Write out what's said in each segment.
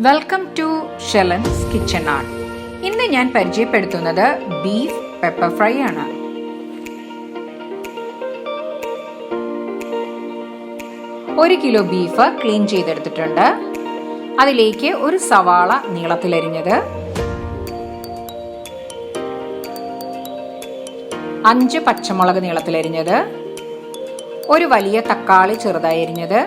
Welcome to Shelan's kitchen art. ഇന്ന് ഞാൻ പരിചയപ്പെടുത്തുന്നത് ബീഫ് പെപ്പർ ഫ്രൈ ആണ്. ഒരു കിലോ ബീഫ് ക്ലീൻ ചെയ്തെടുത്തിട്ടുണ്ട്. അതിലേക്ക് ഒരു സവാള നീളത്തിലരിഞ്ഞത്, 5 പച്ചമുളക് നീളത്തിലരിഞ്ഞത്, ഒരു വലിയ തക്കാളി ചെറുതായി അരിഞ്ഞത്,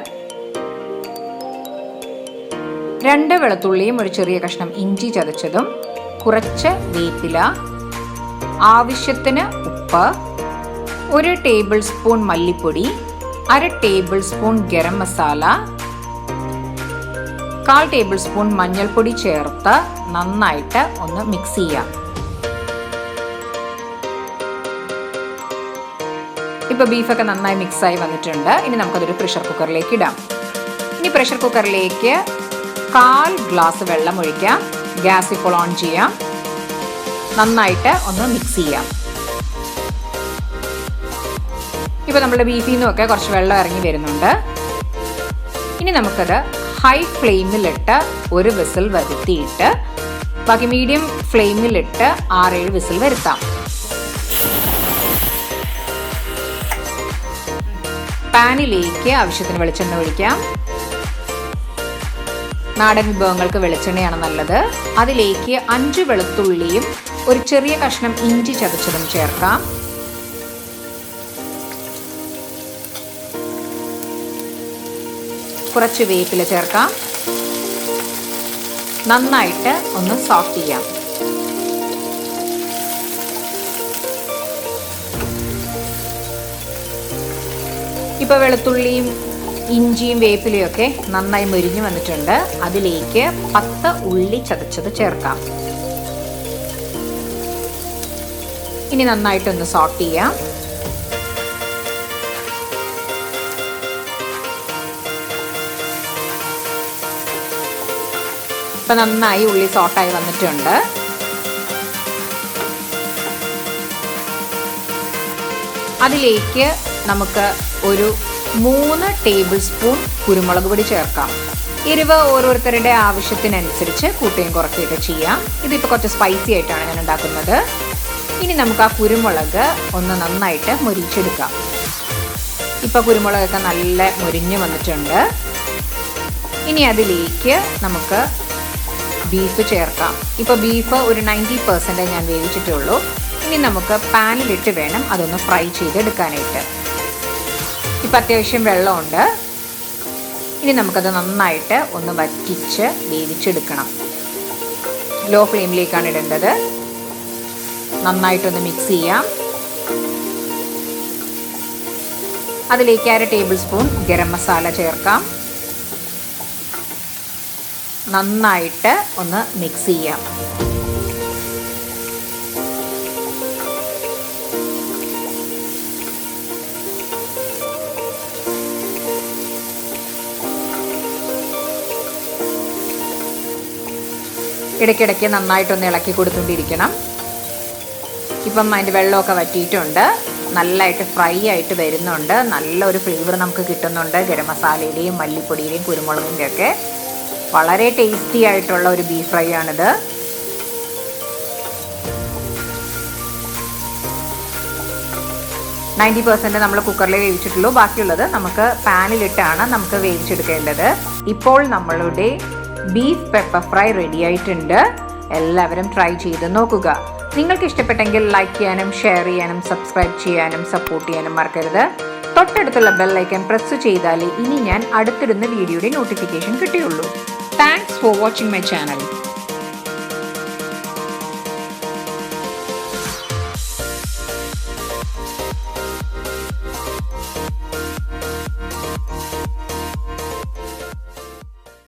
2 വെളുത്തുള്ളിയും ഒരു ചെറിയ കഷ്ണം ഇഞ്ചി ചതച്ചതും, കുറച്ച് വേപ്പില, ആവശ്യത്തിന് ഉപ്പ്, 1 ടേബിൾ സ്പൂൺ മല്ലിപ്പൊടി, 1/2 table spoon garam masala, 1/4 table spoon മഞ്ഞൾപ്പൊടി ചേർത്ത് നന്നായിട്ട് ഒന്ന് മിക്സ് ചെയ്യാം. ഇപ്പോൾ ബീഫൊക്കെ നന്നായി മിക്സായി വന്നിട്ടുണ്ട്. ഇനി നമുക്കതൊരു പ്രഷർ കുക്കറിലേക്ക് ഇടാം. ഇനി പ്രഷർ കുക്കറിലേക്ക് 1/4 ഗ്ലാസ് വെള്ളം ഒഴിക്കാം. ഗ്യാസ് ഇപ്പോൾ ഓൺ ചെയ്യാം. നന്നായിട്ട് ഒന്ന് മിക്സ് ചെയ്യാം. ഇപ്പോൾ നമ്മുടെ ബീഫിൽ നിന്നൊക്കെ കുറച്ച് വെള്ളം ഇറങ്ങി വരുന്നുണ്ട്. ഇനി നമുക്കത് ഹൈ ഫ്ലെയിമിലിട്ട് ഒരു വിസിൽ വരുത്തിയിട്ട് ബാക്കി മീഡിയം ഫ്ലെയിമിലിട്ട് 6-7 വിസിൽ വരുത്താം. പാനിലേക്ക് ആവശ്യത്തിന് വെളിച്ചെണ്ണ ഒഴിക്കാം. നാടൻ വിഭവങ്ങൾക്ക് വെളിച്ചെണ്ണയാണ് നല്ലത്. അതിലേക്ക് 5 വെളുത്തുള്ളിയും ഒരു ചെറിയ കഷ്ണം ഇഞ്ചി ചതച്ചതും ചേർക്കാം. കുറച്ച് വേപ്പില ചേർക്കാം. നന്നായിട്ട് ഒന്ന് സോട്ട് ചെയ്യാം. ഇപ്പോൾ വെളുത്തുള്ളിയും ഇഞ്ചിയും വേപ്പിലയൊക്കെ നന്നായി മൊരിഞ്ഞു വന്നിട്ടുണ്ട്. അതിലേക്ക് 10 ഉള്ളി ചതച്ചത് ചേർക്കാം. ഇനി നന്നായിട്ടൊന്ന് സോട്ട് ചെയ്യാം. ഇപ്പം നന്നായി ഉള്ളി സോട്ടായി വന്നിട്ടുണ്ട്. അതിലേക്ക് നമുക്ക് ഒരു 3 ടേബിൾ സ്പൂൺ കുരുമുളക് പൊടി ചേർക്കാം. എരിവ് ഓരോരുത്തരുടെ ആവശ്യത്തിനനുസരിച്ച് കൂട്ടുകയും കുറയ്ക്കുകയൊക്കെ ചെയ്യാം. ഇതിപ്പോൾ കുറച്ച് സ്പൈസി ആയിട്ടാണ് ഞാൻ ഉണ്ടാക്കുന്നത്. ഇനി നമുക്ക് ആ കുരുമുളക് ഒന്ന് നന്നായിട്ട് മൊരിച്ചെടുക്കാം. ഇപ്പോൾ കുരുമുളകൊക്കെ നല്ല മൊരിഞ്ഞ് വന്നിട്ടുണ്ട്. ഇനി അതിലേക്ക് നമുക്ക് ബീഫ് ചേർക്കാം. ഇപ്പോൾ ബീഫ് ഒരു 90% ഞാൻ വേവിച്ചിട്ടുള്ളൂ. ഇനി നമുക്ക് പാനിലിട്ട് വേണം അതൊന്ന് ഫ്രൈ ചെയ്തെടുക്കാനായിട്ട്. ഇപ്പം അത്യാവശ്യം വെള്ളമുണ്ട്. ഇനി നമുക്കത് നന്നായിട്ട് ഒന്ന് വറ്റിച്ച് വേവിച്ചെടുക്കണം. ലോ ഫ്ലെയിമിലേക്കാണ് ഇടേണ്ടത്. നന്നായിട്ടൊന്ന് മിക്സ് ചെയ്യാം. അതിലേക്ക് 1/2 ടേബിൾ സ്പൂൺ ഗരം മസാല ചേർക്കാം. നന്നായിട്ട് ഒന്ന് മിക്സ് ചെയ്യാം. ഇടയ്ക്കിടയ്ക്ക് നന്നായിട്ടൊന്ന് ഇളക്കി കൊടുത്തുകൊണ്ടിരിക്കണം. ഇപ്പം അതിൻ്റെ വെള്ളമൊക്കെ വറ്റിയിട്ടുണ്ട്. നല്ലതായിട്ട് ഫ്രൈ ആയിട്ട് വരുന്നുണ്ട്. നല്ലൊരു ഫ്ലേവർ നമുക്ക് കിട്ടുന്നുണ്ട്. ഗരം മസാലയുടെയും മല്ലിപ്പൊടിയുടെയും കുരുമുളകിൻ്റെ ഒക്കെ വളരെ ടേസ്റ്റി ആയിട്ടുള്ള ഒരു ബീഫ് ഫ്രൈ ആണിത്. നയൻറ്റി 90% നമ്മൾ കുക്കറിൽ വേവിച്ചിട്ടുള്ളൂ. ബാക്കിയുള്ളത് നമുക്ക് പാനിലിട്ടാണ് നമുക്ക് വേവിച്ചെടുക്കേണ്ടത്. ഇപ്പോൾ നമ്മളുടെ ബീഫ് പെപ്പർ ഫ്രൈ റെഡി ആയിട്ടുണ്ട്. എല്ലാവരും ട്രൈ ചെയ്ത് നോക്കുക. നിങ്ങൾക്ക് ഇഷ്ടപ്പെട്ടെങ്കിൽ ലൈക്ക് ചെയ്യാനും ഷെയർ ചെയ്യാനും സബ്സ്ക്രൈബ് ചെയ്യാനും സപ്പോർട്ട് ചെയ്യാനും മറക്കരുത്. തൊട്ടടുത്തുള്ള ബെൽ ഐക്കൺ പ്രസ് ചെയ്താലേ ഇനി ഞാൻ അടുത്തിടുന്ന വീഡിയോയുടെ നോട്ടിഫിക്കേഷൻ കിട്ടുകയുള്ളൂ. Thanks for watching my channel.